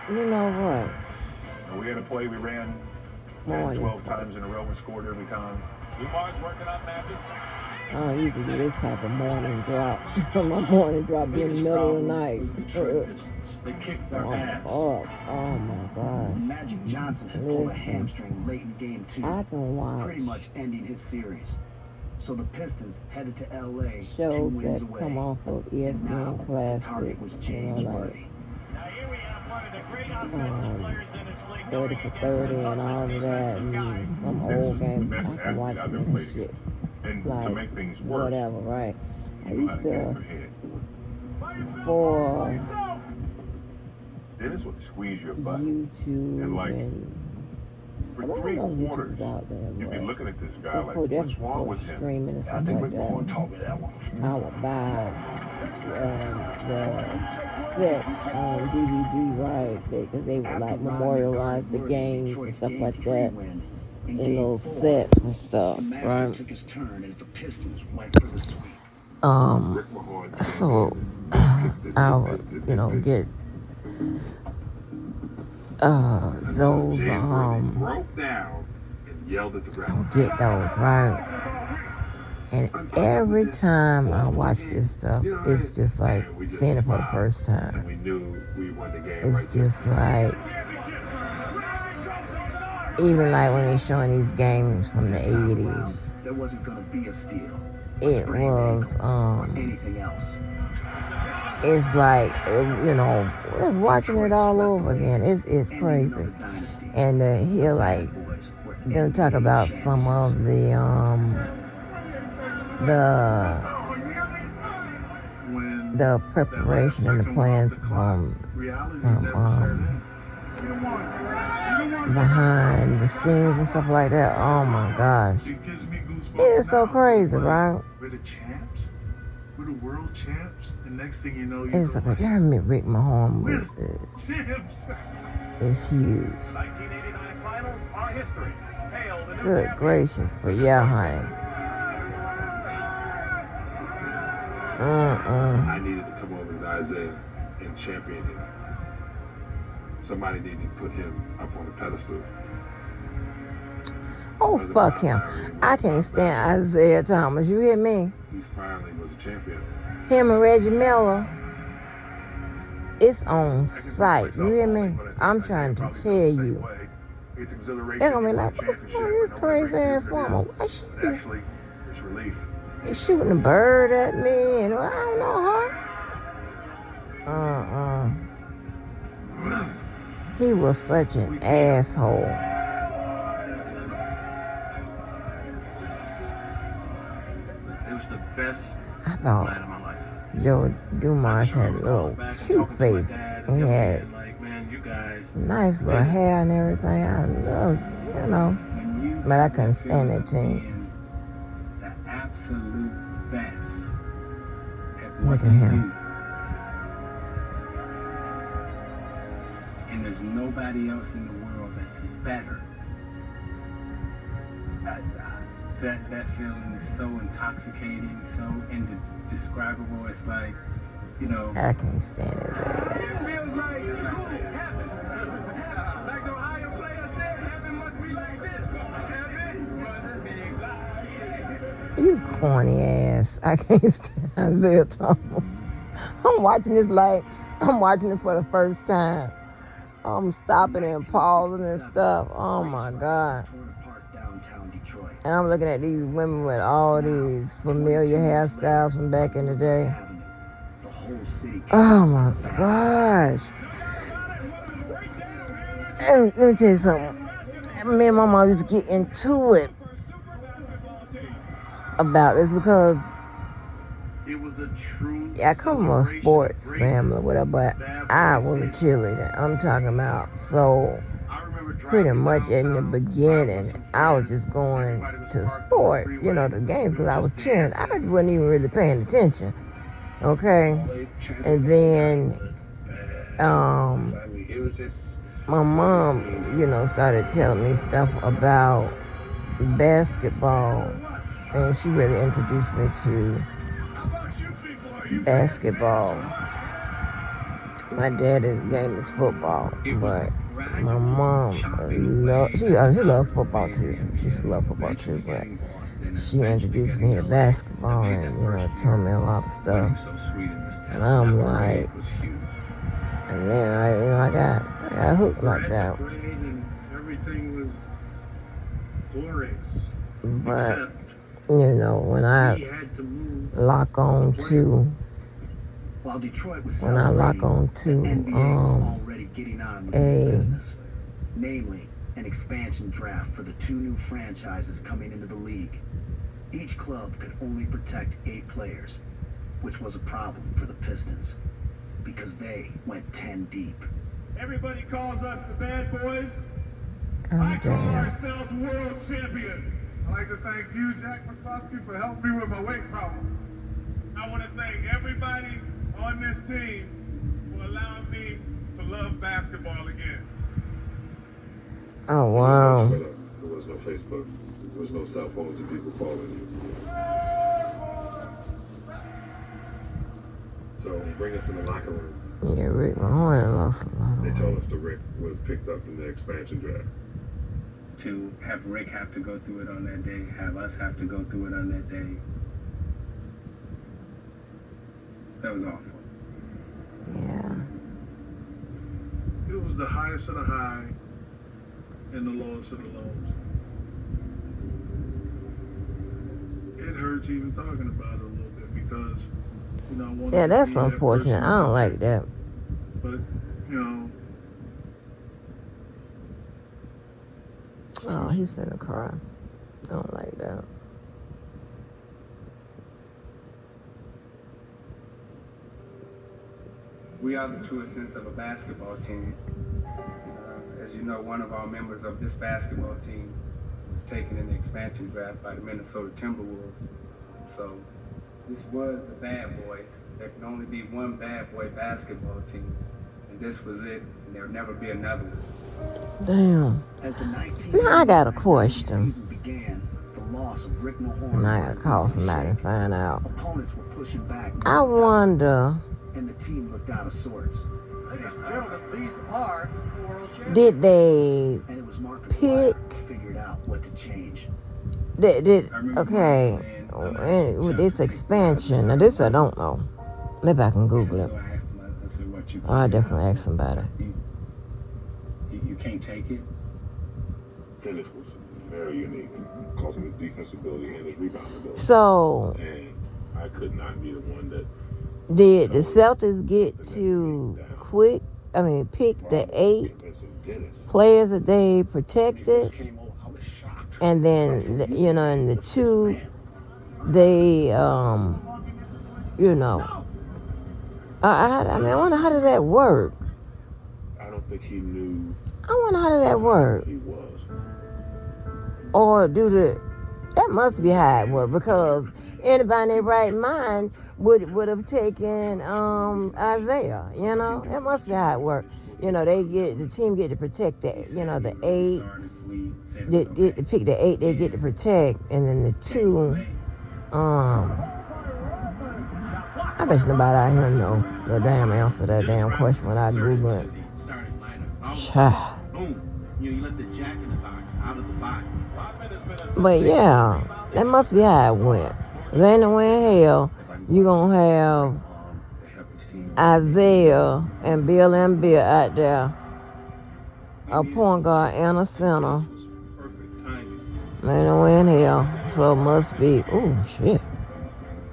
You know what? We had a play we ran 10, 12 times in a row and scored every time. Umar's working on magic. I don't usually do this type of morning drop. My morning drop be in the middle of the night. They kicked their ass. Oh my God. Magic Johnson had pulled a hamstring late in game 2, I can watch pretty much ending his series. So the Pistons headed to L.A. 2 shows wins that away. come off of And now ESPN the Classic. target was James Worthy. Now here we have one of the great offensive players in this league. 30 for 30 and all of that, and some old games. I can watch I've them ever and played shit. against. And Like, to make things worse, whatever, right? I you know how used to get in to, their head. for Then it's what squeeze your butt. YouTube And, like, and For I don't 3 know if quarters, YouTube's out there, you'd be but looking at this guy for like, for what's wrong with him? streaming and I stuff think like McMahon that. told me that one. I would buy the sets on DVD, right? Because they would like memorialize the games and stuff like that in those sets and stuff, The master right? took his turn as the Pistons went for the sweep. Rick Mahorn So I would, get those broke down and yelled at the I would ref. get those, right? And every time I watch this stuff, it's just like seeing it for the first And time. we knew we won the game It's right there. just like, even like when they're showing these games from the This time 80s, around, there wasn't going to be a steal, it was, or anything else. it's like, just watching it all over again. It's Ending crazy. another dynasty. And he'll like, Boys were gonna talk NBA about some of the preparation and the plans from behind the scenes and stuff like that. Oh my gosh, It gives me goosebumps. it is so now. crazy, Like, right? We're the champs. We're the world champs. The next thing you know, It's go okay. like, Damn it, Rick Mahorn we're is champs. huge. 1989 finals are history. Hail the new Good champion. gracious, but yeah, honey. I needed to come over to Isaiah and champion him. Somebody needed to put him up on a pedestal. Oh, fuck him. I can't stand Isaiah Thomas. You hear me? He finally was a champion. Him and Reggie Miller. It's on site. You hear me? I'm trying to tell you. They're gonna be like, what's wrong with this crazy ass woman? Why she Actually, it's relief. is shooting a bird at me? And I don't know her. He was such an asshole. It was the best I night thought of my life. Joe Dumars had a little cute face and had Like, man, you guys. nice little hair and everything. I love, but I couldn't stand that team. The absolute best at Look what at you him. do. And there's nobody else in the world that's better. That feeling is so intoxicating, so indescribable. It's like, I can't stand his it ass. feels like heaven. Like the Ohio player said, heaven must be like this. Heaven must be like this. You corny ass. I can't stand Isaiah Thomas. I'm watching this like I'm watching it for the first time. I'm stopping and pausing and stuff. Oh my God. Torn apart downtown Detroit. And I'm looking at these women with all these familiar hairstyles from back in the day. Avenue. The whole city. Oh my gosh. Let me tell you something. Me and my mom used to get into it about this because It was a true. I come from a sports family or whatever, but I was a cheerleader. I'm talking about. So pretty much in the beginning, I was just going to sport, the games because I was cheering. I wasn't even really paying attention. Okay? And then my mom, started telling me stuff about basketball. And she really introduced me to basketball. My daddy's game is football, but my mom she loved football too. She used to love football too, but she introduced me to basketball and told me a lot of stuff. And I'm like, and then I got hooked like that. Everything was glorious. But Except when I he had to move. lock on to While Detroit was when I lock celebrating, on to the NBA was already getting on with a- new business, namely an expansion draft for the 2 new franchises coming into the league. Each club could only protect 8 players, which was a problem for the Pistons because they went 10 deep. Everybody calls us the bad boys. oh I call damn. ourselves world champions. I'd like to thank you, Jack McCloskey, for helping me with my weight problem. I want to thank everybody on this team for allowing me to love basketball again. Oh wow. There was no Facebook. There was no cell phones and people calling you. So bring us in the locker room. Yeah, Rick Mahorn lost a lot They of told weight. us the Rick was picked up in the expansion draft. To have Rick have to go through it on that day, have us have to go through it on that day. That was awful. Yeah. It was the highest of the high and the lowest of the lows. It hurts even talking about it a little bit because, I wanted Yeah, to that's be that unfortunate. person, I don't like that. But, Oh, he's finna cry. I don't like that. We are the true essence of a basketball team. As you know, one of our members of this basketball team was taken in the expansion draft by the Minnesota Timberwolves. So this was the bad boys. There can only be one bad boy basketball team. And this was it, and there'll never be another one. Damn. As the 19 Now I got a question. season began, the loss of Rick Mahorn Now I was gotta call easy somebody and shake. find out. Opponents were pushing back, I wonder, and the team looked out of sorts. Ladies and gentlemen, these are the world champions. did they And it was Mark Pick- McGuire who figured out what to change. did I remember okay Mark saying, and with this expansion? Now this I don't know. Maybe I can Google it. So I asked him, I said, what you I definitely ask somebody. You can't take it? Dennis was very unique, causing his defensive ability and his rebound ability. So And I could not be the one that did the Celtics get to pick the 8 Dennis. players that they protected, and then in the 2 they I wonder how did that work. I don't think he knew I wonder how did that work, he was. or that must be how it worked, because anybody in their right mind would have taken Isaiah. It must be how it worked. The team get to protect the 8. They get to pick the 8 they get to protect, and then the 2. I bet you nobody out here know the damn answer to that damn question when I Google it. Child. Boom. You let the jack in the box out of the box. But yeah, that must be how it went. There ain't no way in hell you gonna have Isaiah and Bill Embiid out there, a point guard and a center. There ain't no way in hell. So it must be. Oh shit.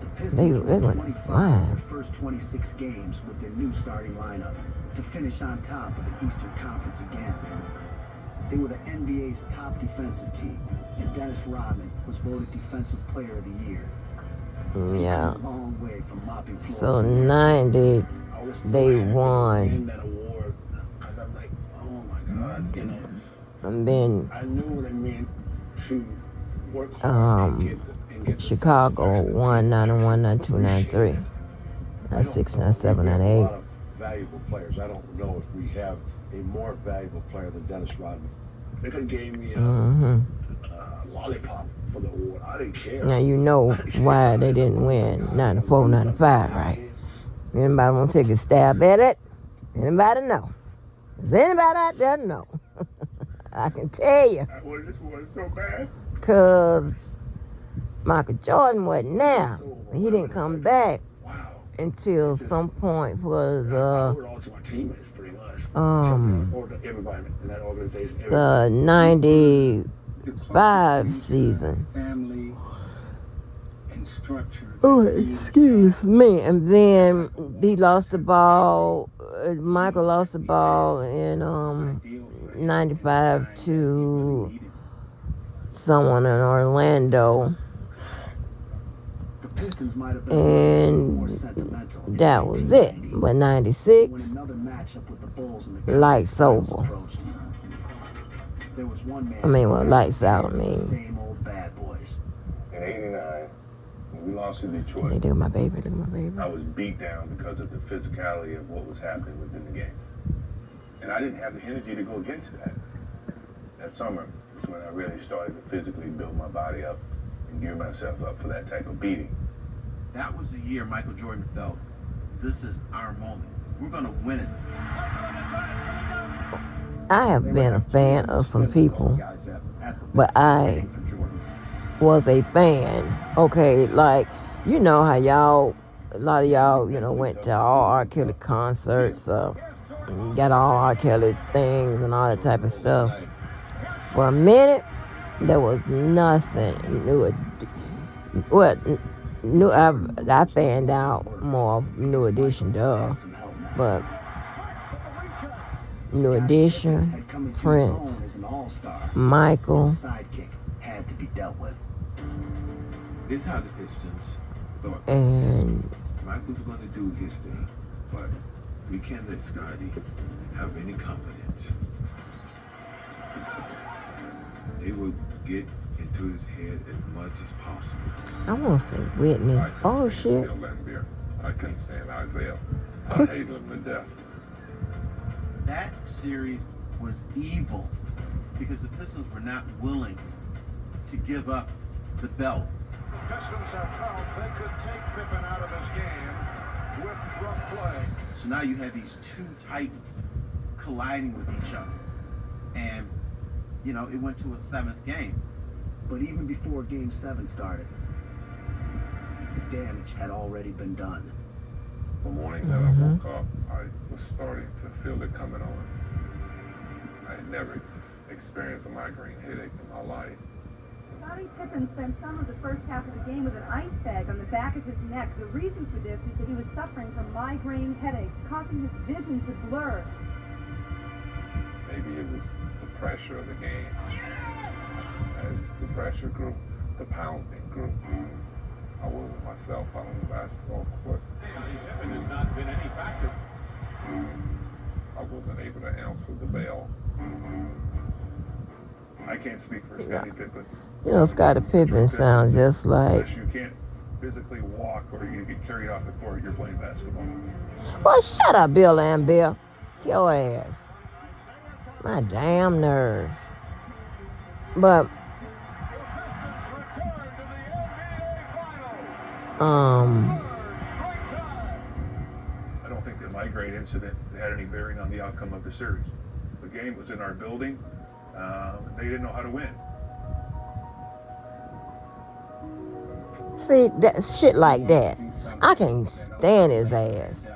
The Pistons They won went 25 flying. of their first 26 games with their new starting lineup to finish on top of the Eastern Conference again. They were the NBA's top defensive team, and Dennis Rodman was voted Defensive Player of the Year. Yeah. A long way from mopping floors. So 90 I was they happy to won, win that award because I'm like, oh my God, and then I knew what it meant to work hard and get the Chicago won 91, 92, 93. That's 6, 9, 7, 9, 8. A lot of valuable players. I don't know if we have a more valuable player than Dennis Rodman. They could have gave me a Mm-hmm. lollipop for the award. I didn't care. Now you know why they didn't win 94, 95, right? Anybody want to take a stab at it? Anybody know? Does anybody out there know? I can tell you. I wanted this one so bad. Because Michael Jordan wasn't there. He didn't come back Wow. until some point for I the owe it all to my teammates, pretty much. Or to everybody in that organization. the 95 season. Family and structure. Oh, excuse me. And then he lost the ball. Michael lost the ball in 95 to someone in Orlando. The Pistons might have been more And sentimental. in that was it. 1990, But when 96, another matchup with the Bulls and the lights Cavaliers over. approached. There was one man. I mean, well, who lights out, I the mean. Same old bad boys. In '89, when we lost to They Detroit, look at my baby, look at my baby. I was beat down because of the physicality of what was happening within the game. And I didn't have the energy to go against that. That summer was when I really started to physically build my body up and gear myself up for that type of beating. That was the year Michael Jordan felt, this is our moment. We're going to win it. I have been a fan of some people, but I was a fan. Okay, like, you know how y'all, a lot of y'all, went to all R. Kelly concerts, got all R. Kelly things and all that type of stuff. For a minute, there was nothing I fanned out more of New Edition, but New Edition, Prince, Michael. Sidekick had to be dealt with. This is how the Pistons thought And Mike was going to do his thing, but we can't let Scotty have any confidence. They would get into his head as much as possible. I want to say Whitney. Oh, shit. I couldn't stand Isaiah. I hated him to death. That series was evil because the Pistons were not willing to give up the belt. The Pistons have felt they could take Pippen out of his game with rough play. So now you have these two titans colliding with each other. And, it went to a 7th game. But even before Game 7 started, the damage had already been done. The morning that I woke up, I was starting to feel it coming on. I had never experienced a migraine headache in my life. Scottie Pippen spent some of the first half of the game with an ice bag on the back of his neck. The reason for this is that he was suffering from migraine headaches, causing his vision to blur. Maybe it was the pressure of the game. As the pressure grew, the pounding grew. I wasn't myself out on the basketball court. Scottie Pippen has not been any factor. I wasn't able to answer the bell. I can't speak for Scottie Pippen. Scottie Pippen sounds just like. Unless you can't physically walk or you get carried off the court, you're playing basketball. Boy, shut up, Bill and Bill. Your ass. My damn nerves. But, I don't think the migraine incident had any bearing on the outcome of the series. The game was in our building. They didn't know how to win. see, that shit like that. I can't stand his ass.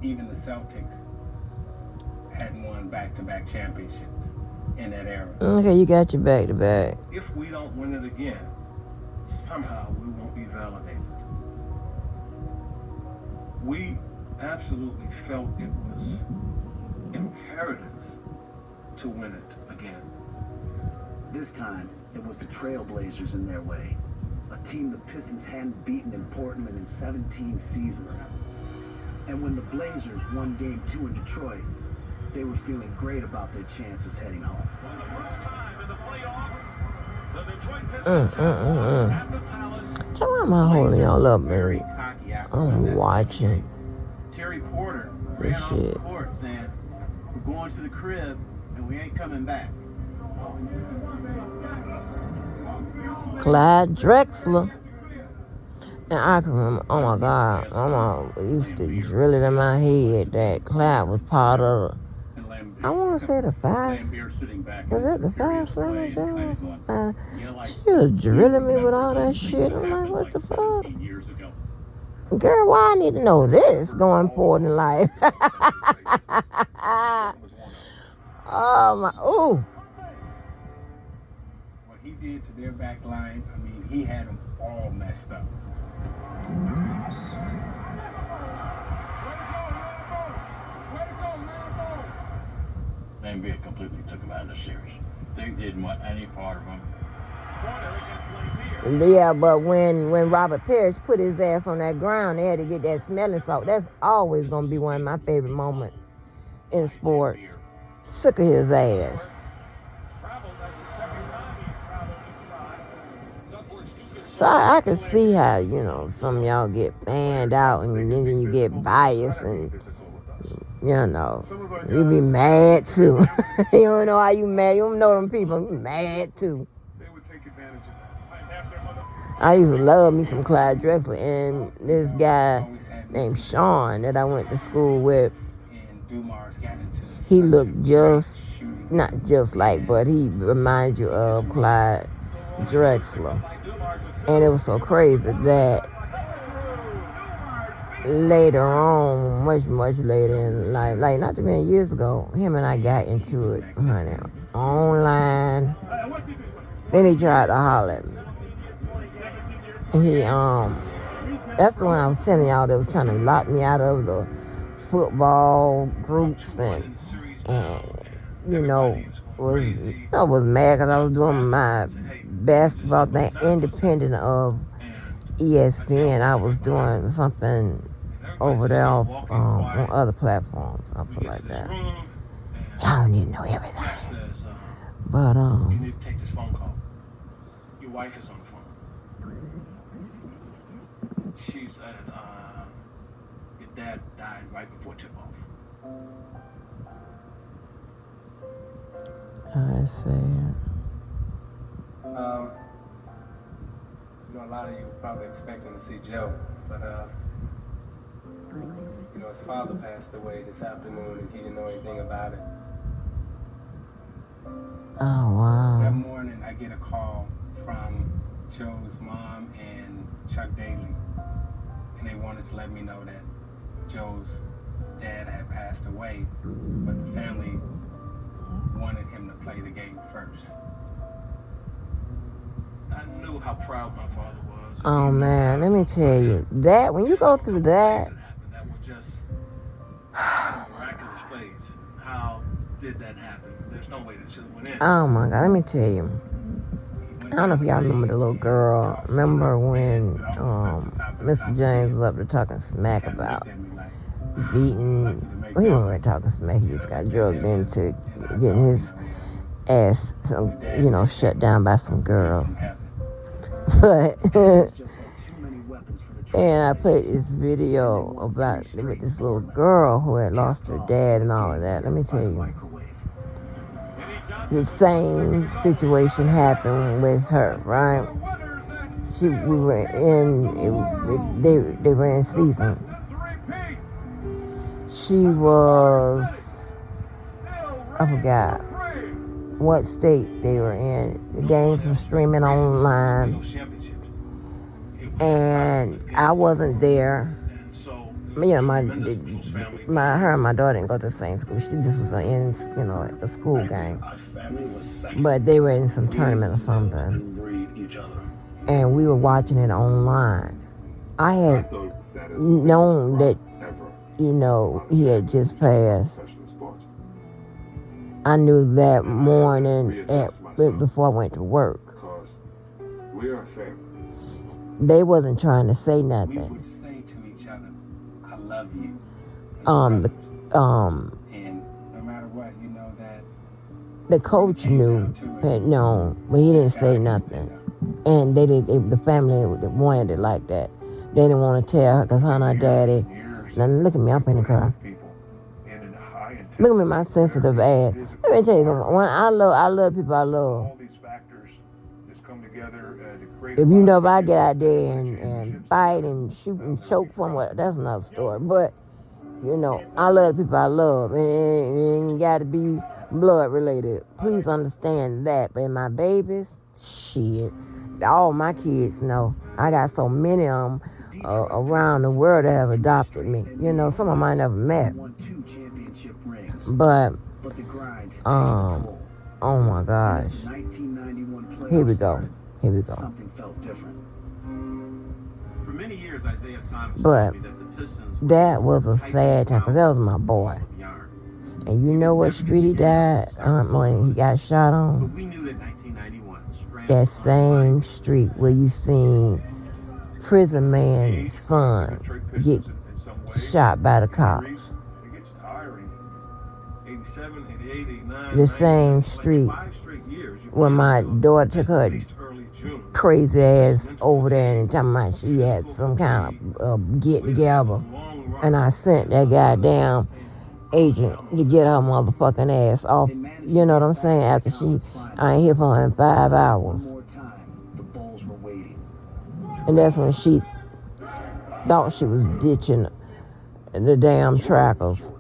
Even the Celtics had won back-to-back championships in that era. Okay, you got your back to back. If we don't win it again, somehow we won't be validated. We absolutely felt it was imperative to win it again. This time, it was the Trailblazers in their way. A team the Pistons hadn't beaten in Portland in 17 seasons. And when the Blazers won Game 2 in Detroit, they were feeling great about their chances heading home. For the first time in the playoffs, the Detroit Pistons at the Palace. So why am I holding y'all up, Very man? cocky after I'm this. watching. Terry Porter This ran off the shit. court saying, "We're going to the crib and we ain't coming back." Clyde Drexler. And I can remember, oh my God, Mama used to drill it in my head that Clyde was part of, I want to say the five, was it the five slammer jam or something? She was drilling me with all that shit. I'm like, what the fuck? Girl, why I need to know this going forward in life? Oh my, ooh. What he did to their back line, I mean, he had them all messed up. Man Beard completely took him out of the series. They didn't want any part of him. Yeah, but when Robert Parrish put his ass on that ground, they had to get that smelling salt. That's always going to be one of my favorite moments in sports. Sick of his ass. So I can see how, you know, some of y'all get fanned out and then you get biased and, you know, you be mad too. You don't know how you mad. You don't know them people. You mad too. I used to love me some Clyde Drexler, and this guy named Sean that I went to school with, he looked just, not just like, but he reminded you of Clyde Drexler. And it was so crazy that later on, much later in life, like not too many years ago, him and I got into it, honey, online. Then he tried to holler at me. He that's the one I was telling y'all that was trying to lock me out of the football groups and you know was mad because I was doing my basketball thing independent of ESPN. I was doing something over there on other platforms. I'll put it like that. Y'all don't need to know everything. But you need to take this phone call. Your wife is on the phone. She said your dad died right before tip-off. I see. You know, a lot of you were probably expecting to see Joe, but you know, his father passed away this afternoon and he didn't know anything about it. Oh, wow. That morning I get a call from Joe's mom and Chuck Daly, and they wanted to let me know that Joe's dad had passed away, but the family wanted him to play the game first. I knew how proud my father was. Oh man, let me tell you, that when you go through that, That was just miraculous plays. How did that happen? There's no way that should have went in. oh my God, let me tell you. I don't know if y'all remember the little girl. Remember when Mr. James was up there talking smack about beating, well, he wasn't really talking smack, he just got drugged into getting his ass, you know, shut down by some girls. But, and I put this video about with this little girl who had lost her dad and all of that. Let me tell you, the same situation happened with her, right? They were in season. She was, I forgot what state they were in. The games were streaming online, and I wasn't there. You know, her and my daughter didn't go to the same school. She just was in, you know, a school game. But they were in some tournament or something, and we were watching it online. I had known that, you know, he had just passed. I knew that morning before I went to work. They wasn't trying to say nothing. We would say to each other, I love you. And no matter what, you know that the coach had known, but he didn't say nothing. And the family wanted it like that. They didn't want to tell her because her and her daddy. Now look at me, I'm in the car. Look at me, my sensitive ass. Let me tell you something. When I love people I love. together to create. If you know if I get out there and fight and shoot and choke from what, that's another story. But you know, I love the people I love, and it ain't got to be blood related. Please understand that. But my babies, shit, all my kids know. I got so many of them around the world that have adopted me. You know, some of them I never met. Won 2 championship rings, But but the grind had taken its toll. oh my gosh, As the 1991 playoffs here we go, started, here we go. something felt different. For many years, Isaiah Thomas But told me that the Pistons were that was a sad time because that was my boy. of yarn. And you know what street he died when he got shot But on? we knew that 1991 Strand That same street where you seen prison man's son get shot by the cops. It gets tiring. 87, 88, 89. The same street 5 straight years. You when my daughter took her at least early June. crazy ass over there and talking about she had some kind of get together. And I sent that goddamn agent to get her motherfucking ass off. You know what I'm saying? After I ain't hear from her in 5 hours. One more time, the Bulls were waiting. And that's when she thought she was ditching the damn trackers.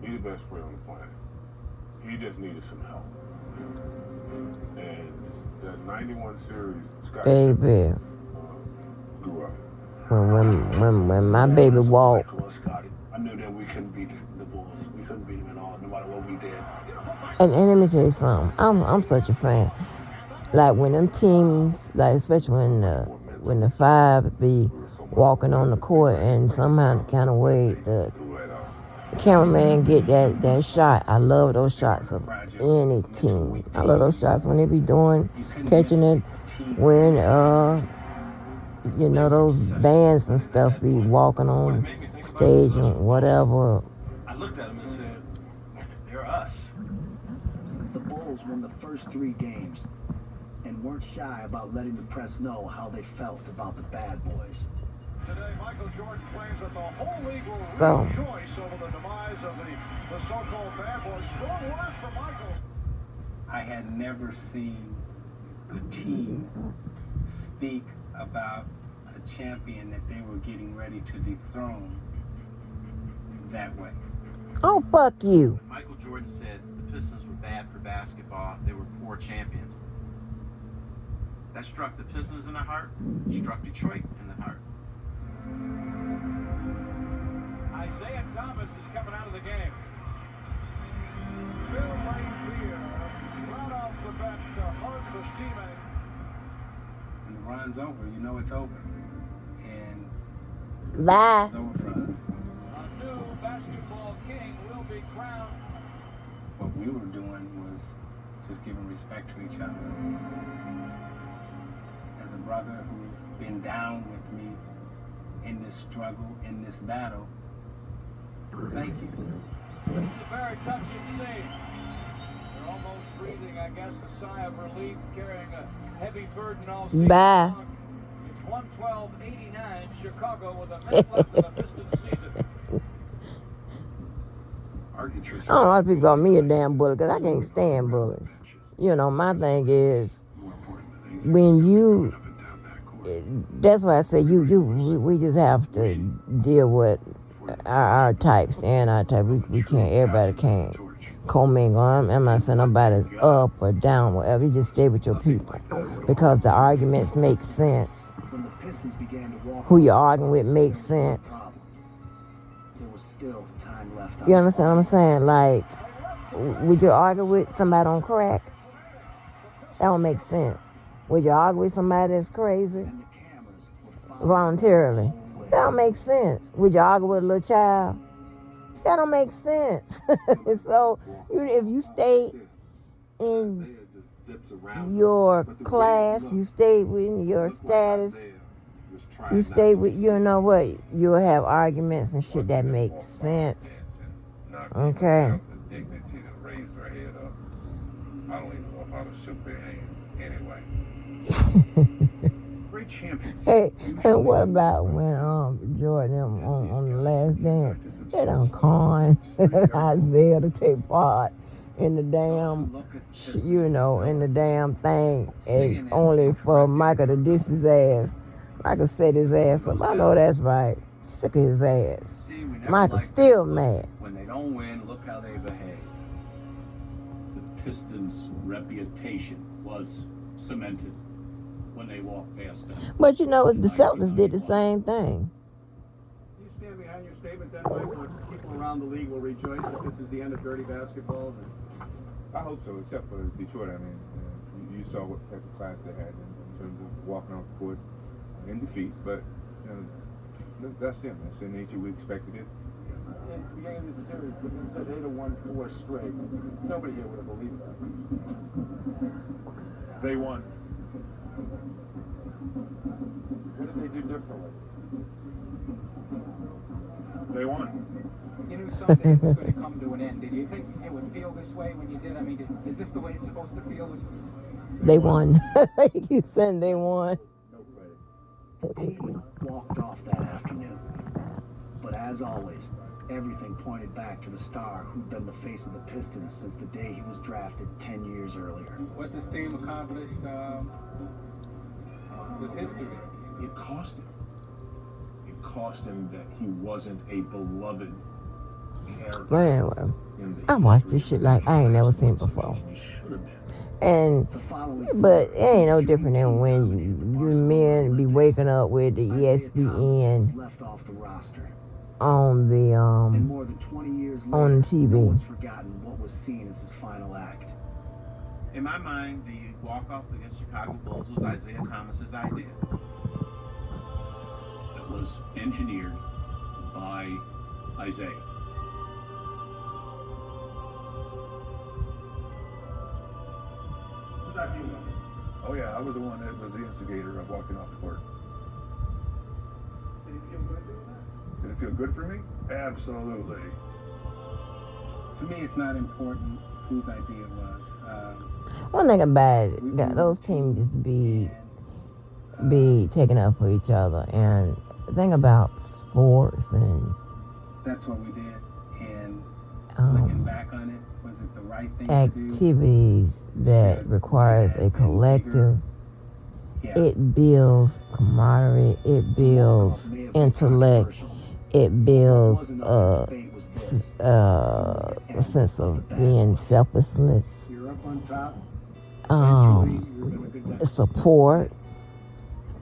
He's the best player on the planet. He just needed some help. And that 91 series, Scott Baby, grew up. when my baby walked, I knew that we couldn't beat the Bulls. We couldn't beat them at all, no matter what we did. and let me tell you something, I'm such a fan. Like when them teams, like especially when the 5 be walking on the court and somehow kind of way the cameraman get that shot. I love those shots of any team. I love those shots when they be catching it, when you know those bands and stuff be walking on stage and whatever. I looked at him and said, they're us. The Bulls won the first 3 games and weren't shy about letting the press know how they felt about the bad boys. Today, Michael Jordan claims that the whole league will So rejoice over the demise of the so-called bad boys. Strong words from Michael. I had never seen a team speak about a champion that they were getting ready to dethrone that way. oh fuck you. Michael Jordan said the Pistons were bad for basketball. They were poor champions. That struck the Pistons in the heart, struck Detroit in the heart. Isaiah Thomas is coming out of the game. Bill Laimbeer, right off the bench to hurt the teammate. When the run's over, you know it's over. And Bye. it's over for us. A new basketball king will be crowned. What we were doing was just giving respect to each other. As a brother who's been down with me in this struggle, in this battle, thank you. This is a very touching scene. They're almost breathing, I guess, a sigh of relief, carrying a heavy burden all season Bye. long. It's 112-89, Chicago with a minute left in the Pistons season. I don't know why people call me a damn bully because I can't stand bullies. You know, my thing is when you, that's why I say we just have to deal with our type, stand our type. We can't, everybody can't commingle. I'm not saying nobody's up or down, whatever. You just stay with your people because the arguments make sense. When the Pistons began to walk Who you're arguing with makes sense. there was still time left on You the understand what I'm saying? Like, would you argue with somebody on crack? That don't make sense. Would you argue with somebody that's crazy and the cameras were following voluntarily? the whole way. That don't make sense. Would you argue with a little child? That don't make sense. So, if you stay in your class, you stay with your status, you stay with, you know what, you'll have arguments and shit that makes sense. Okay. Dignity to raise their head up. I don't even know if I would shook their hands anyway. Great champions. Hey, and what about when Jordan on the last dance, they done con Isaiah to take part in the damn, in the damn thing, and only for Michael to diss his ass. Michael set his ass up. I know that's right. Sick of his ass. Michael's still mad. When they don't win, look how they behave. The Pistons' reputation was cemented when they walked past them. But the Celtics did the same thing. You stand behind your statement then, Mike, where people around the league will rejoice that this is the end of dirty basketball? I hope so, except for Detroit. I mean, you saw what type of class they had in terms of walking off the court in defeat, but that's them. That's the nature. We expected it. At the beginning of this series, if you said 8-1-4 straight, nobody here would have believed that. They won. What did they do differently? They won. You knew someday it was going to come to an end. Did you think it would feel this way when you did? I mean, is this the way it's supposed to feel? They won. You said they won. The team walked off that afternoon. But as always, everything pointed back to the star who'd been the face of the Pistons since the day he was drafted 10 years earlier. What this team accomplished was history. It cost him. It cost him that he wasn't a beloved character. But anyway, I watched this shit like I ain't never seen it before. But it ain't no different than when you men be waking up with the ESPN Left off the roster. on the And more than 20 years later, on no TV. one's forgotten what was seen as his final act. In my mind, the walk-off against Chicago Bulls was Isaiah Thomas's idea. That was engineered by Isaiah. Whose idea was it? Oh yeah, I was the one that was the instigator of walking off the court. Did it feel good doing that? Did it feel good for me? Absolutely. To me, it's not important whose idea it was. One thing about it, those teams just be taking up for each other. And the thing about sports and That's what we did. And looking back on it, was it the right thing to do? activities that requires a collective, it builds camaraderie, it builds intellect, it builds a sense of being selflessness, You're up on top. support,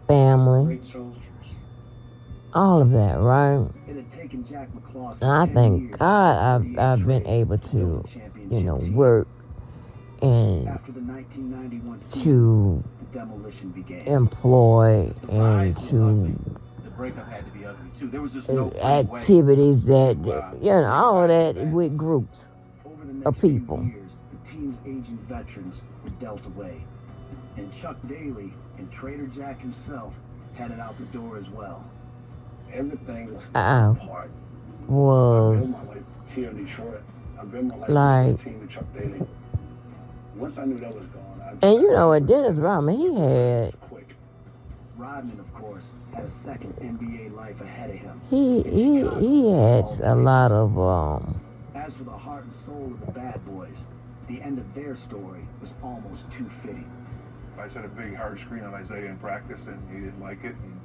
family, Great soldiers. all of that, right? It had taken Jack McCloskey And I 10 thank years God to I've been create able a to, championship team. work and After the 1991 season, to the demolition began. employ and to The breakup had to be ugly too. There was just no free way. activities that, all of that with groups Over the next of people. few years, the team's aging veterans were dealt away. And Chuck Daly and Trader Jack himself headed out the door as well. Everything was was here in Detroit. I've been my life like, with this team with Chuck Daly. Once I knew that was gone, and what Dennis Rodman, he had, Rodman, of course, had a second NBA life ahead of him. he had a lot of, As for the heart and soul of the Bad Boys, the end of their story was almost too fitting. I set a big hard screen on Isaiah in practice, and he didn't like it, and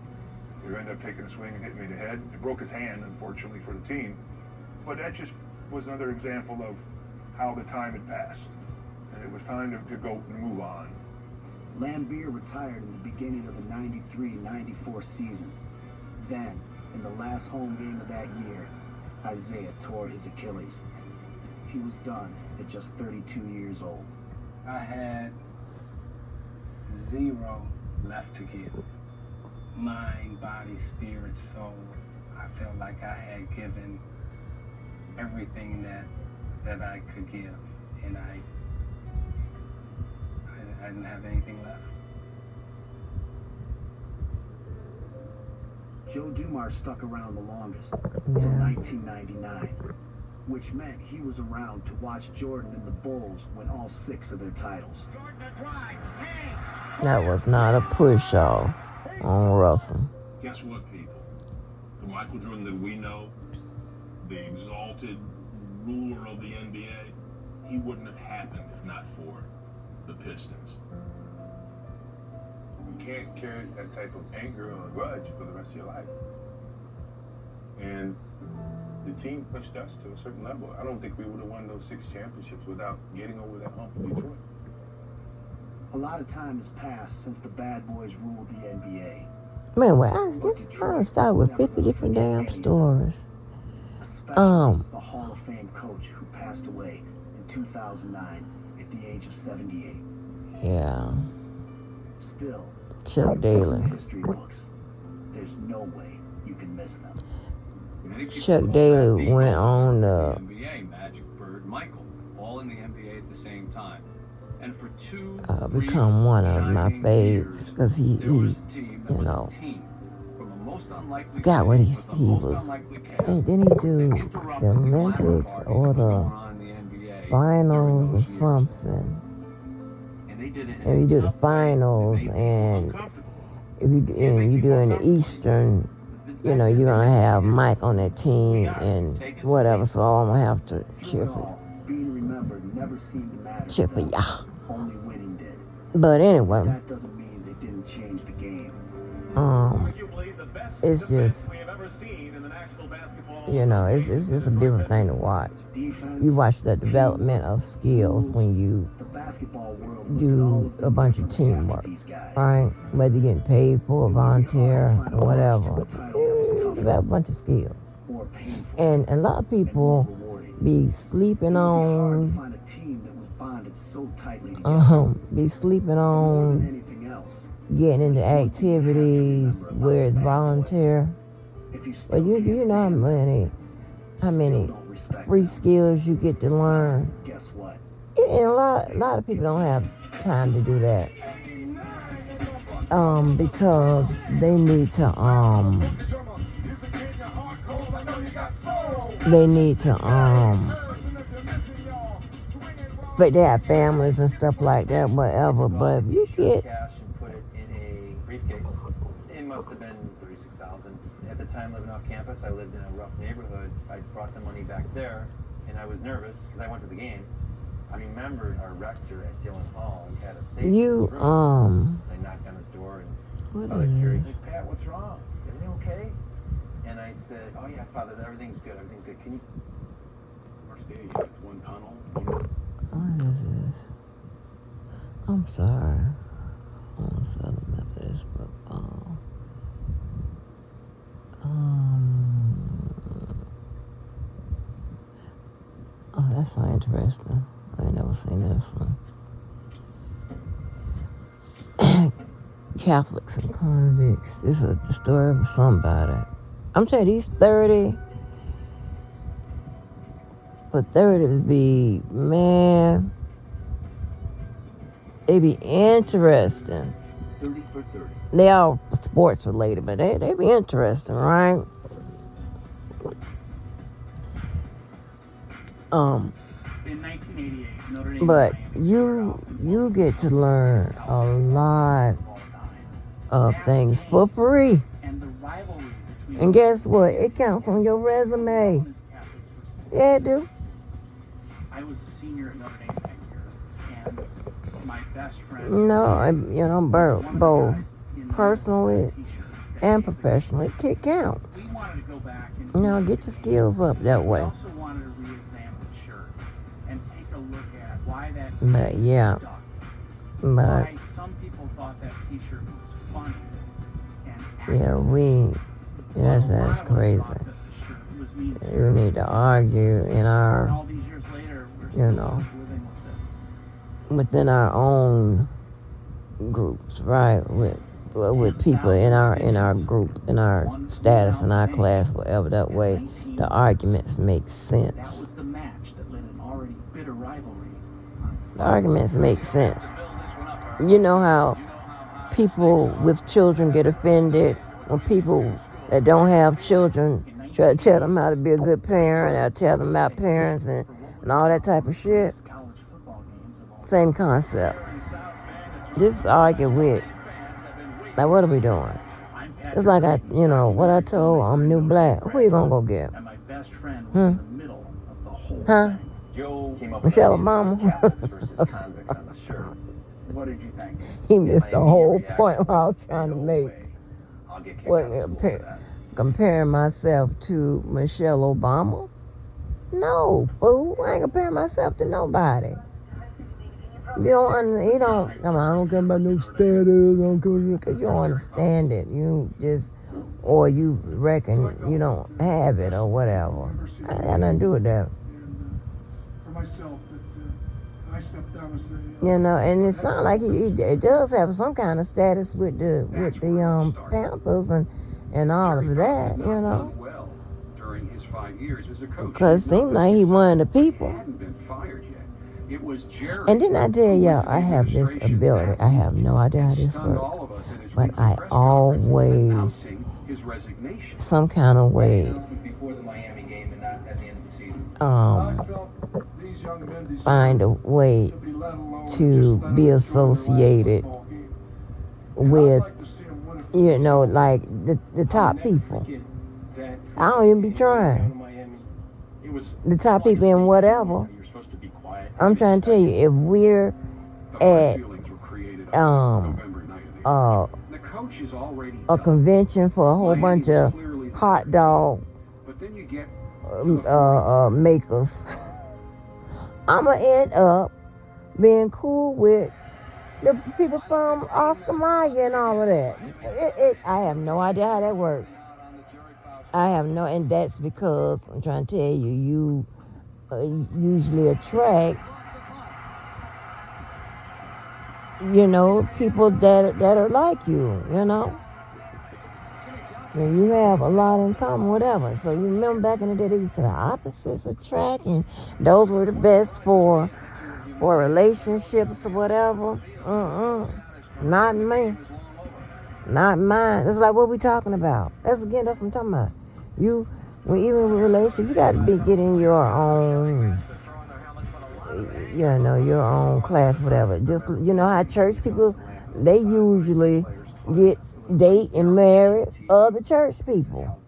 he ended up taking a swing and hitting me in the head. It broke his hand, unfortunately, for the team. But that just was another example of how the time had passed, and it was time to go and move on. Lambeer retired in the beginning of the 93-94 season. Then, in the last home game of that year, Isaiah tore his Achilles. He was done at just 32 years old. I had 0 left to give. Mind, body, spirit, soul. I felt like I had given everything that I could give, and I didn't have anything left. Joe Dumars stuck around the longest, till 1999, which meant he was around to watch Jordan and the Bulls win all 6 of their titles. that was not a push-off on Russell. Guess what, people? The Michael Jordan that we know, the exalted ruler of the NBA, he wouldn't have happened if not for the Pistons. You can't carry that type of anger or grudge for the rest of your life. And the team pushed us to a certain level. I don't think we would have won those 6 championships without getting over that hump of Detroit. A lot of time has passed since the bad boys ruled the NBA. Man, I started with 50 different damn stories. Especially the Hall of Fame coach who passed away in 2009 at the age of 78. Yeah. Still, Chuck Daly. history books. There's no way you can miss them. Chuck Daly went on the NBA, Magic, Bird, Michael, all in the NBA at the same time. And for become one of my faves because he you know, forgot what he was. Didn't he do the Olympics or the finals or something? And you do the finals, and if you do in the Eastern, you know, you're gonna have Mike on that team and whatever. So I'm gonna have to cheer for ya. Only winning did. But anyway, That doesn't mean they didn't change the game. it's just, you know, it's just a different thing to watch. You watch the development of skills when you do a bunch of teamwork, right? Whether you're getting paid for, volunteer, or whatever. You have a bunch of skills. And a lot of people be sleeping on getting into activities where it's volunteer. But you know how many free skills you get to learn. And a lot of people don't have time to do that. Because they need to but they have families and stuff like that, whatever. But if you get cash and put it in a briefcase, it must have been $36,000. At the time living off campus, I lived in a rough neighborhood. I brought the money back there, and I was nervous because I went to the game. I remembered our rector at Dillon Hall had a safe room. I knocked on his door and Father Carey said, "Pat, what's wrong? Everything okay?" And I said, "Oh yeah, Father, everything's good. Everything's good. Can you?" Our stadium, it's one tunnel. What is this? I'm sorry. Oh, Southern Methodist football. Oh, that's so interesting. I ain't never seen this one. Catholics and convicts. This is the story of somebody. I'm telling you, these 30. But 30s be, man, they be interesting. 30 for 30. They all sports related, but they be interesting, right? In 1988, Notre Dame. But you get to learn a lot of things for free. And guess what? It counts on your resume. Yeah, it do. I was a senior at Notre Dame that year, and my best friend. No, both personally and professionally, it counts. We wanted to go back and Get your skills up that way. We also wanted to re-examine the shirt and take a look at why that But yeah, stuck. but Why some people thought that T-shirt was funny and yeah, that's crazy. You need to argue in our, all these years later, we're still living with it. within our own groups, right? With people in our group, in our status, in our class, whatever. That way, the arguments make sense. That was the match that led an already bitter rivalry. The arguments make sense. You know how people with children get offended when people that don't have children try to tell them how to be a good parent, or tell them about parents and all that type of shit. Same concept. This is argue with. Like, what are we doing? It's like what I told New Black. Who you gonna go get? And my best friend was in the middle of the whole Huh? thing. Joe came up Michelle with the idea of Obama. Catholics versus convicts on the shirt. What did you think? He missed the My whole immediate point reaction I was was, trying to "No make. way. I'll get kicked Wasn't out of school for that." comparing myself to Michelle Obama? No, fool. I ain't comparing myself to nobody. You don't, come on, I don't care about no status, because you don't understand it. You just, or you reckon you don't have it or whatever. I ain't got nothing to do with that. For myself, that I stepped down as the. And it sounds like it does have some kind of status with the Panthers and all of that, Well, during his 5 years as a coach. Because it seemed like he one of the people. Hadn't been fired yet. It was Jerry. And didn't I tell y'all I have this ability? I have no idea how this Stunned works, all of us in his but recent I press conference always, announcing his resignation. some kind of way, Announcement before the Miami game and not at the end of the season. I felt these young men deserve find a way to be let alone to just let be them enjoy associated their last football game. And with, I'd like to see them win it for like the top people. I don't even be trying. The top people in whatever. I'm trying to tell you, if we're at The coach is already a done. convention for a whole Miami's bunch of clearly the hot dog But then you get makers, I'ma end up being cool with the people from Oscar Mayer and all of that. I have no idea how that works. And that's because I'm trying to tell you, you usually attract, people that are like you, And you have a lot in common, whatever. So you remember back in the day, they used to the opposites attract, and those were the best for relationships or whatever. Not me. Not mine. That's like what we talking about. That's what I'm talking about. Even with relationships, you got to be getting your own, your own class, whatever. Just, how church people, they usually date and marry other church people.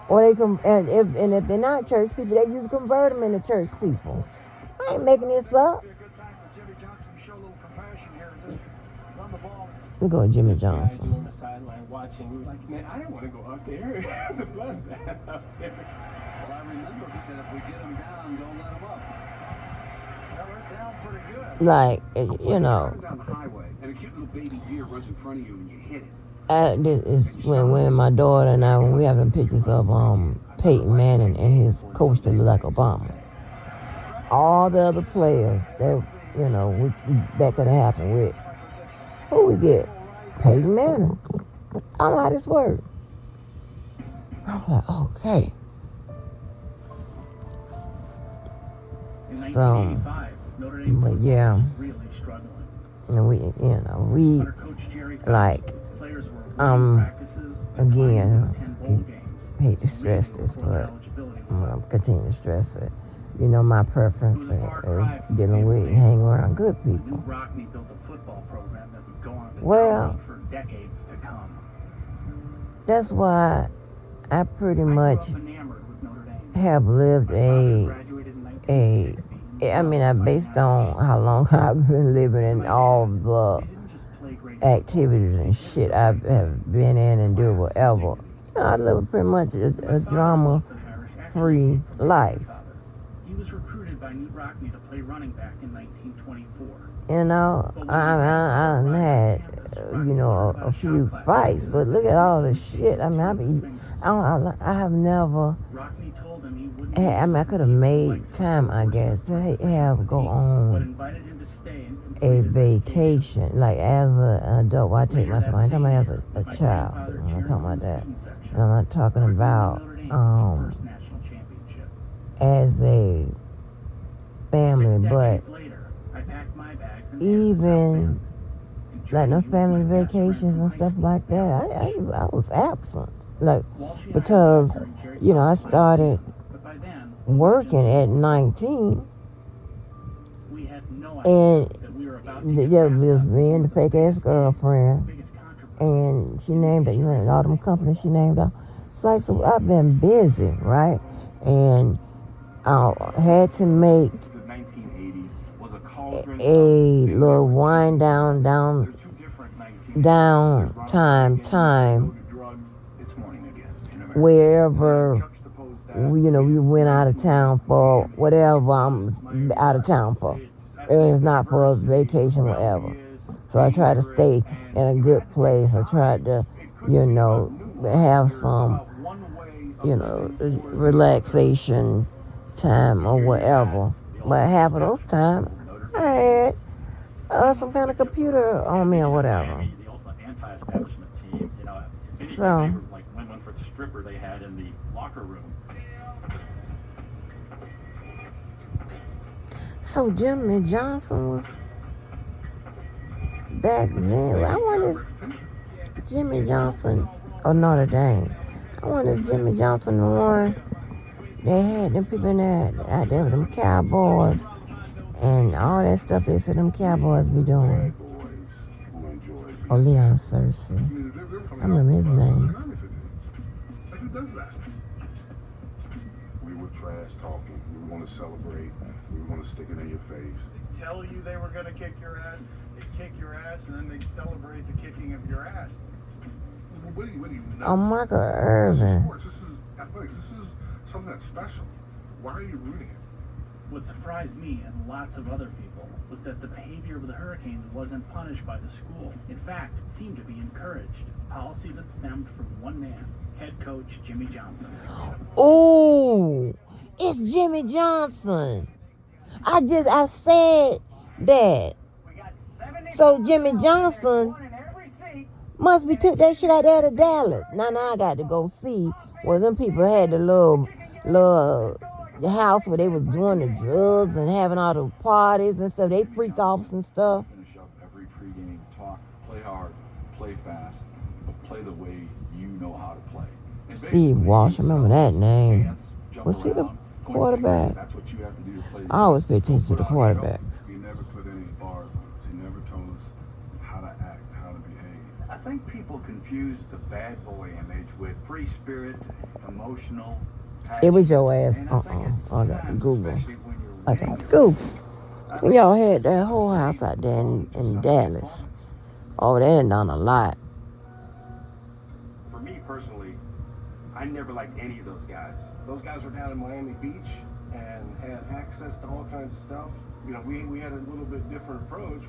Or if they're not church people, they usually convert them into church people. I ain't making this up. We go Jimmy Johnson. On the sideline watching, we were like, man, I don't want to go up there. It's a bloodbath up there. Well, I remember he said if we get them down, don't let them up. Well, they're down pretty good. Like, Down the highway, and a cute little baby deer runs in front of you and you hit it. This is when my daughter and I, when we having pictures of Peyton Manning and his coach that look like Obama. All the other players that that could have happened with. Who we get? Peyton Manning. I don't know how this works. I'm like, okay. In So, 1985, Notre Dame but yeah, was really struggling. and we Under Coach Jerry, like, players were winning practices and playing again, 10 bowl games. hate to stress this, but I'm gonna continue to stress it. My preference is dealing with and hanging around good people. New Rockne built a football program that would go on to Well, dominate for decades to come. That's why I pretty much Enamored with Notre Dame. have lived based on how long I've been living and all the activities and shit I have been in and do whatever. I live pretty much a drama-free life. He was recruited by New Rockne to play running back in 1924. I had, a few fights, but look at all the shit. I have never. Rockne told him he wouldn't. I could have made time, I guess, to have go on a vacation, like as an adult. Well, I take myself. I'm talking about as a child. I'm not talking about that. And I'm not talking about as a family, but even like no family vacations and stuff like that. I was absent, like, because I started working at 19, and there was me and the fake ass girlfriend, and she named it. All them companies she named out. It's like, so I've been busy, right? And I had to make The 1980s was a cauldron a little wind down time wherever we went out of town for whatever I'm out of town for. It's not for a vacation, whatever. So I tried to stay in a good place. I tried to, have some, relaxation time or whatever. But half of those times, I had some kind of computer on me or whatever. Anti-establishment team, So, they were like went for the stripper they had in the locker room. so Jimmy Johnson was back then. I wonder is Jimmy Johnson or Notre Dame. I wonder is Jimmy Johnson the one they had them people in there out there with them Cowboys and all that stuff they said them Cowboys be doing. Or Leon Cersei. I remember his name. Like, who does that? We were trash talking. We were going to celebrate. We were going to stick it in your face. They tell you they were going to kick your ass, they kick your ass, and then they celebrate the kicking of your ass. What do you know? Oh, Michael Irvin. This is athletics. This is something that's special. Why are you rooting it? What surprised me and lots of other people was that the behavior of the Hurricanes wasn't punished by the school. In fact, it seemed to be encouraged, a policy that stemmed from one man, head coach Jimmy Johnson. Oh, it's Jimmy Johnson. I said that. So Jimmy Johnson must be took that shit out there to Dallas. Now I got to go see where them people had the little the house where they was doing the drugs and having all the parties and stuff. They freak offs and stuff. Finish up every pregame talk, play hard, play fast, but play the way you know how to play. Steve Walsh, I remember that name. Was he the quarterback? That's what you have to do to play. I always pay attention to the quarterbacks. He never put any bars on us. He never told us how to act, how to behave. I think people confuse the bad boy image with free spirit, emotional. It was your ass. Okay, Google. Okay, Google. Y'all had that whole house out there in Dallas. Oh, they done a lot. For me personally, I never liked any of those guys. Those guys were down in Miami Beach and had access to all kinds of stuff. We had a little bit different approach.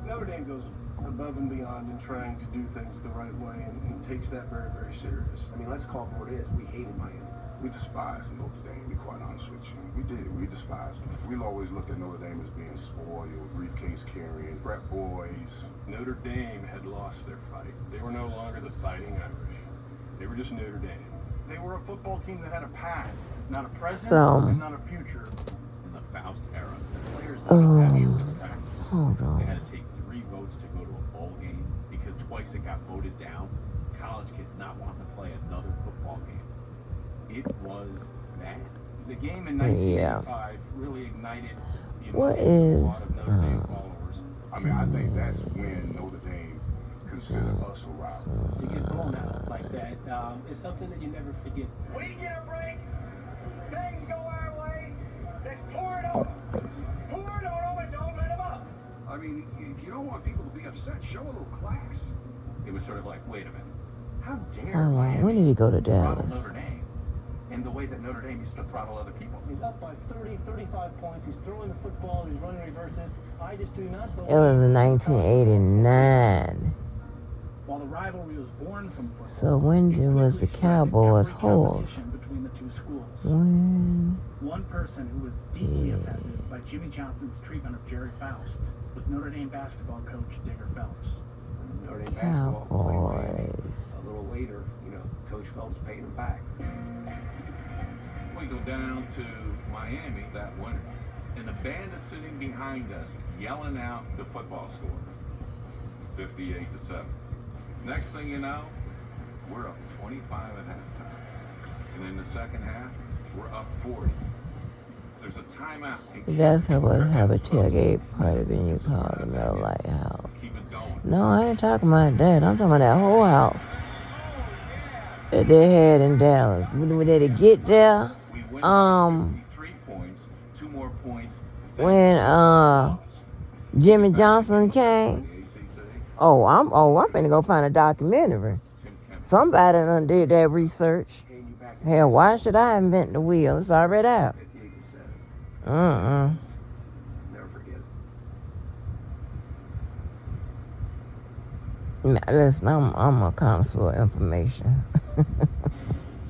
Notre Dame goes above and beyond in trying to do things the right way and takes that very, very serious. I mean, let's call it for what it is. We hated Miami. We despised Notre Dame, to be quite honest with you. We did. We despised them. We'll always look at Notre Dame as being spoiled, briefcase carrying, prep boys. Notre Dame had lost their fight. They were no longer the Fighting Irish. They were just Notre Dame. They were a football team that had a past, not a present, and not a future. In the Faust era, the players Hold on. They had to take 3 votes to go to a bowl game because twice it got voted down. College kids not wanting to play another football game. It was bad. The game in 1985 really ignited the What emotions is of a lot of Notre Dame followers. I mean, I think that's when Notre Dame considered us a rival. To get blown out like that is something that you never forget. We get a break, things go our way, let's pour it over. Pour it over and don't let them up. I mean, if you don't want people to be upset, show a little class. It was sort of like, wait a minute. How dare Oh, Miami when did he go to throttle Dallas? Notre Dame in the way that Notre Dame used to throttle other people? He's up by 30, 35 points. He's throwing the football. He's running reverses. I just do not believe. It was in 1989. While the rivalry was born from football, So when was the Cowboys' horse? between the two schools. When? One person who was deeply offended by Jimmy Johnson's treatment of Jerry Faust was Notre Dame basketball coach Digger Phelps. Notre Dame basketball played Cowboys. a little later, Coach Phelps paid him back. We go down to Miami that winter, and the band is sitting behind us, yelling out the football score, 58-7. Next thing you know, we're up 25 at halftime, and in the second half, we're up 40. There's a timeout. That's how I have a tailgate party when you call the Middle Lighthouse. No, I ain't talking about that. I'm talking about that whole house that they had in Dallas. When they get there, more points. when Jimmy Johnson came. Oh, I'm finna go find a documentary. Somebody done did that research. Hell, why should I invent the wheel? It's already out. Never forget it. Listen, I'm a connoisseur of information.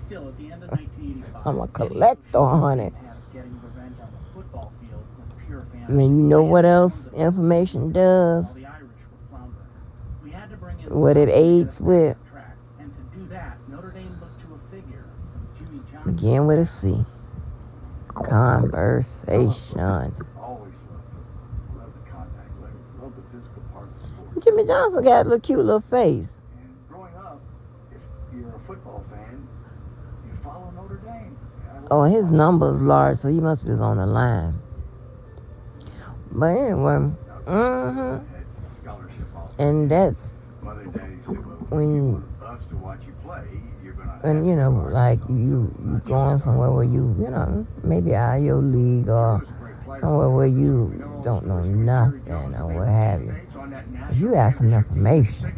Still, at the end of 1985, I'm a collector on it. getting revenge on the football field was pure I fantasy. mean, you know what else information does? The Irish were floundering. We had to bring in What it aids with? track, and to do that, Notre Dame looked to a figure, Jimmy Johnson. Begin with a C. Conversation. Always love the contact, love the physical part of the sport. Jimmy Johnson got a little cute little face. And growing up, if you're a football fan, you follow Notre Dame. Oh, his number is large, so he must be on the line. But anyway, Scholarship also. and that's Mother and Daddy said, well, when you want us to watch you play, you're going to and you know, like you going somewhere where you maybe out of your league or somewhere where you don't know nothing or what have you. If you have some information,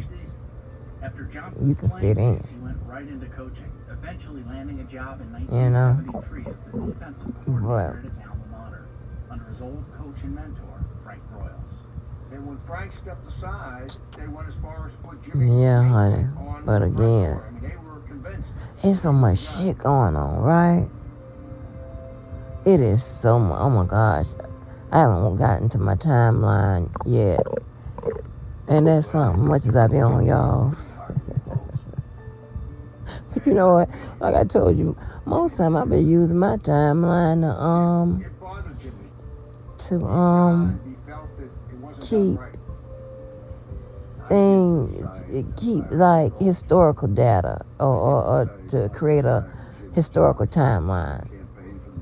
After Johnson's you can fit playing in. days, he went right into coaching, eventually landing a job in You know? 1973 as the defensive coordinator at his alma mater, under his old coach and mentor, Frank Royals. And when Frank stepped aside, they went as far as put Jimmy Yeah, honey. on But the front again, door. I mean, they were convinced. it's so much shit going on, right? It is so much. Oh my gosh. I haven't gotten to my timeline yet. And that's something, much as I be on y'all. But you know what? Like I told you, most time I've been using my timeline to keep things, keep like historical data or to create a historical timeline,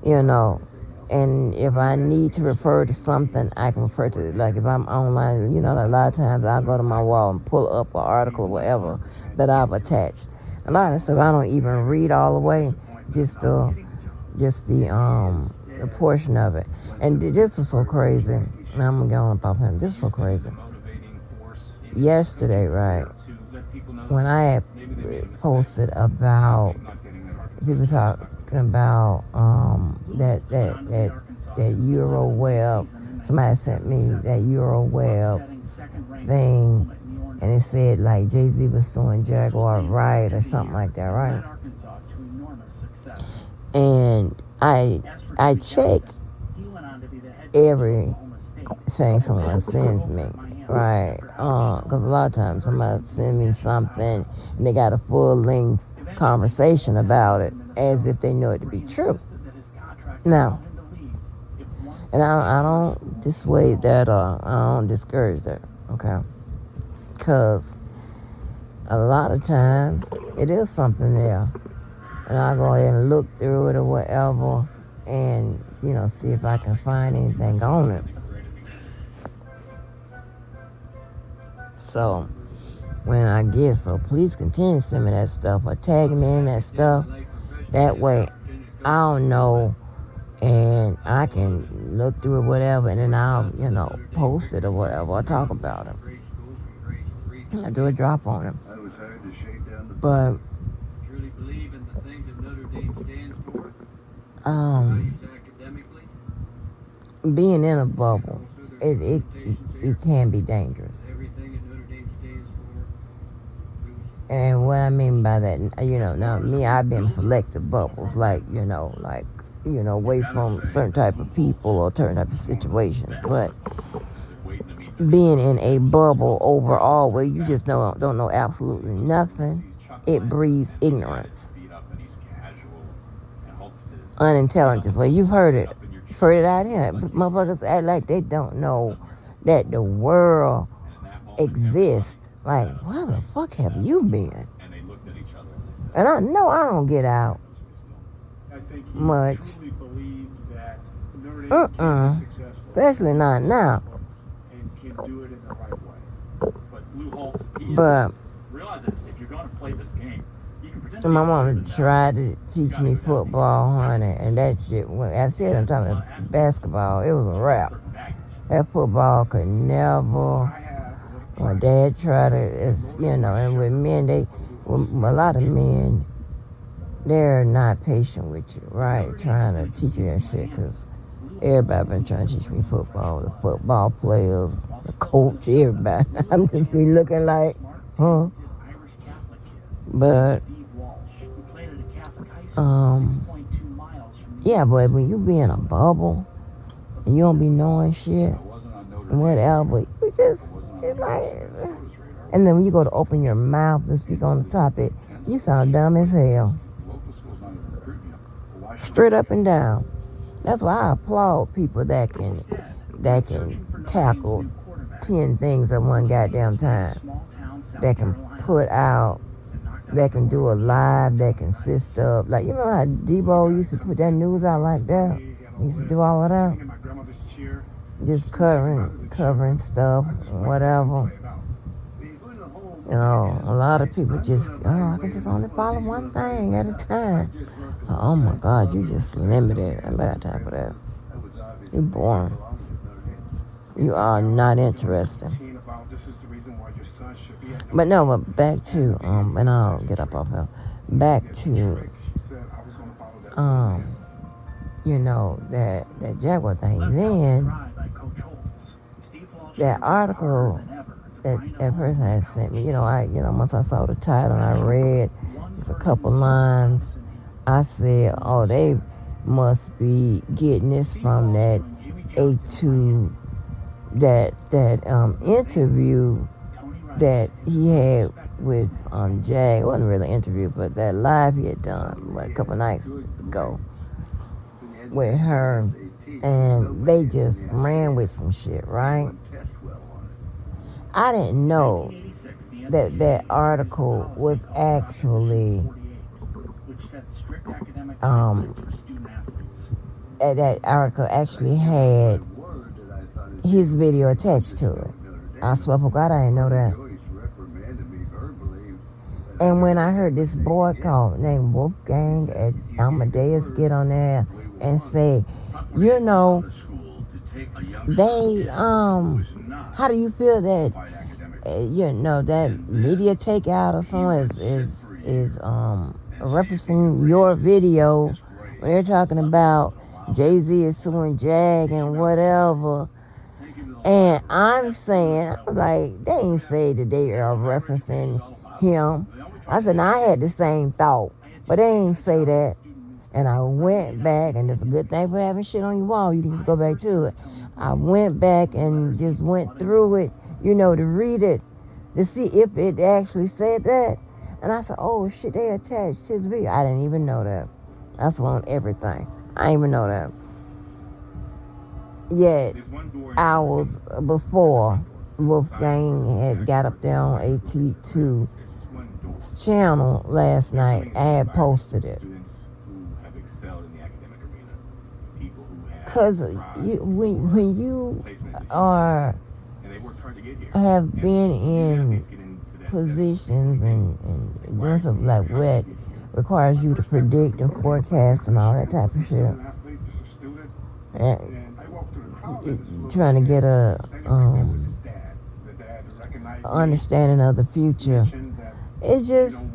you know. And if I need to refer to something, I can refer to it. Like if I'm online, you know, like a lot of times I'll go to my wall and pull up an article or whatever that I've attached. A lot of stuff I don't even read all the way, just the portion of it. And this was so crazy. Now I'm gonna get on about him. This was so crazy. Yesterday, right, when I had posted about people talking about that Euro web, somebody sent me that Euro web thing, and it said like Jay-Z was suing Jaguar Wright or something like that, right? And I check everything someone sends me, right? Because a lot of times somebody send me something and they got a full-length conversation about it as if they know it to be true. Now, and I don't dissuade that or I don't discourage that, okay? Because a lot of times it is something there. And I'll go ahead and look through it or whatever and, you know, see if I can find anything on it. So, when I get, so please continue to send me that stuff or tag me in that stuff. That way, I'll know and I can look through it, whatever, and then I'll, you know, post it or whatever or talk about it. I do a drop on it. But being in a bubble, it can be dangerous. And what I mean by that, you know, now me, I've been selective bubbles, like, you know, away from certain type of people or certain type of situations. But being in a bubble overall where you just don't know absolutely nothing, it breeds ignorance, unintelligence. Well, you've heard it out here. Motherfuckers act like they don't know that the world exists. Like, where the fuck have you been? And I know I don't get out much. Especially not now. But realize that if you're going to play this game, you can My mom tried to teach me football, honey, and that shit. When I said I'm talking about basketball, it was a wrap. That football could never. My dad tried to, and with men, a lot of men, they're not patient with you, right? Trying to teach you that shit, because everybody been trying to teach me football. The football players, the coach, everybody. I'm just be looking like, huh? But, yeah, but when you be in a bubble, and you don't be knowing shit, and whatever, you just like, and then when you go to open your mouth and speak on the topic, you sound dumb as hell. Straight up and down. That's why I applaud people that can tackle 10 things at one goddamn time. That can put out, that can do a live, that can sit stuff. Like, you know how Debo used to put that news out like that? He used to do all of that. Just covering stuff, whatever. You know, a lot of people just, I can just only follow one thing at a time. Oh my God, you just limited. I got time for that. You're boring. You are not interesting. But no, but back to, and I'll get up off here. Back to, that Jaguar thing. Then, that article that person had sent me, once I saw the title and I read just a couple lines, I said, oh, they must be getting this from that A2, that interview that he had with Jag. It wasn't really an interview, but that live he had done a couple nights ago with her, and they just ran with some shit, right? I didn't know that article was actually that article actually had his video attached to it. I swear for God, I didn't know that. And when I heard this boy called named Wolfgang at Amadeus get on there and say, they how do you feel that that media takeout or someone is referencing your video when they're talking about Jay-Z is suing Jag and whatever? And I'm saying, I was like, they ain't say that they are referencing him. I said, now I had the same thought, but they ain't say that. And I went back, and it's a good thing for having shit on your wall. You can just go back to it. I went back and just went through it, to read it, to see if it actually said that. And I said, oh shit, they attached his video. I didn't even know that. That's on everything. I didn't even know that. Yet, hours before, Wolfgang had got up there on AT2's channel last night. I had posted it. Because when you have been in positions and doing something like what requires you to predict and forecast and all that type of shit, and trying to get a understanding of the future, it just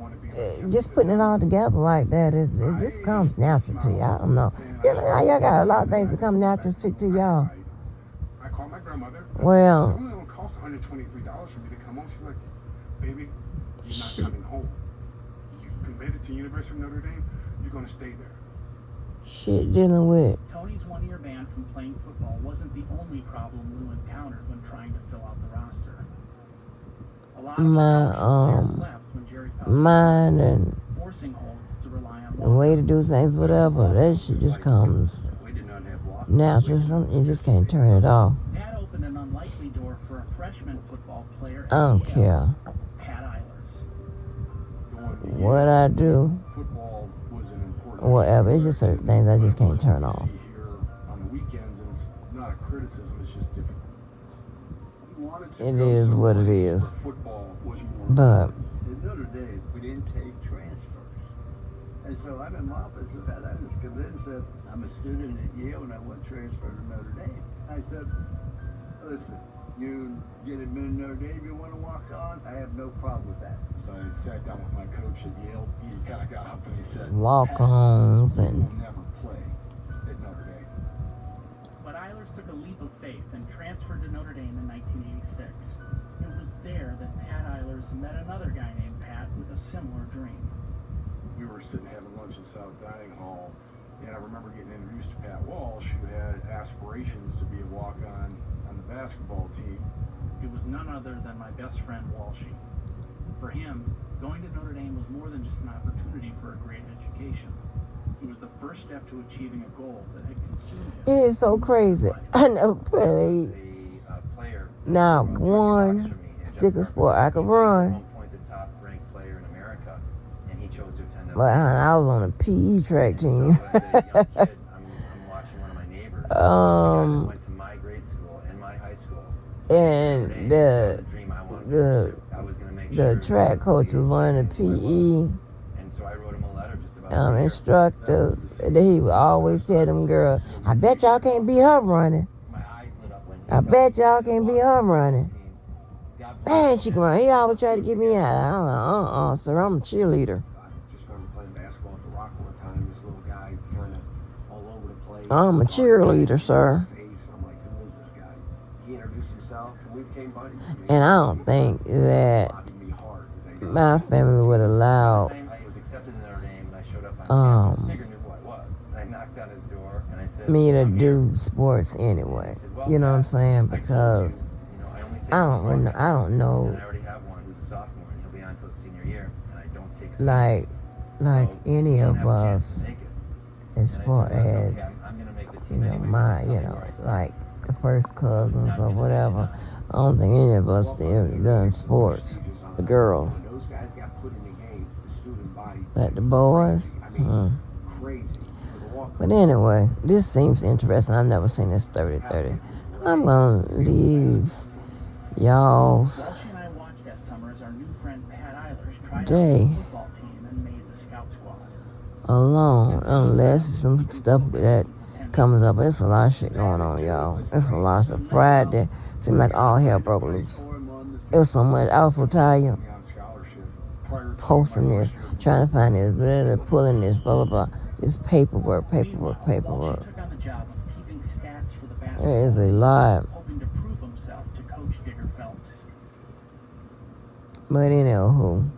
putting it all together like that it just comes natural to you. I don't know. Y'all got a lot of things that come natural to y'all. I called my grandmother. Well, it only cost $123 for me to come home. She's like, baby, you're not coming home. You committed to University of Notre Dame. You're going to stay there. Shit dealing with. Tony's one-year ban from playing football wasn't the only problem Lou encountered when trying to fill out the roster. A lot of players left when Jerry mine and forcing Holtz to rely on the way to do things, whatever. That shit just comes natural. You just can't turn it off. That opened an unlikely door for a freshman football player. I don't care Pat Eilers. what I do, whatever. It's just certain things I just can't turn off. On the weekends, and it's not a criticism, it's just different. It is what it is. But in Notre Dame, we didn't take transfers. And so I'm in my office, and I was convinced that I'm a student at Yale and I want to transfer to Notre Dame. I said, listen, you get admitted to Notre Dame, you want to walk on, I have no problem with that. So I sat down with my coach at Yale. He kind of got up and he said, Walk-ons "Pat, and you will never play at Notre Dame." But Eilers took a leap of faith and transferred to Notre Dame in 1986. It was there that Pat Eilers met another guy named Pat with a similar dream. We were sitting having lunch in South Dining Hall, and I remember getting introduced to Pat Walsh, who had aspirations to be a walk-on the basketball team. It was none other than my best friend Walshy. For him, going to Notre Dame was more than just an opportunity for a great education. It was the first step to achieving a goal that had consumed him. it is so crazy. I never played not one sticker sport I could run. But I was on a PE track team. And the track coach was one of the PE instructors. And he would always tell them girls, I bet y'all can't beat her running. I bet y'all can't beat her running. Man, she can run. He always tried to get me out. I'm like, sir, I'm a cheerleader. I'm a cheerleader, sir. And I don't think that my family would allow me to do sports anyway. You know what I'm saying? Because I don't know like any of us as far as like the first cousins or whatever. I don't think any of us ever done sports. The girls. But the boys, But anyway, this seems interesting. I've never seen this 30-30. I'm going to leave y'all's day alone unless some stuff that comes up. It's a lot of shit going on, y'all. It's a lot of Friday. Seemed like all hell broke loose. It was so much. I was so tired posting this, trying to find this, pulling this, blah, blah, blah. This paperwork. There is a lot. But anywho,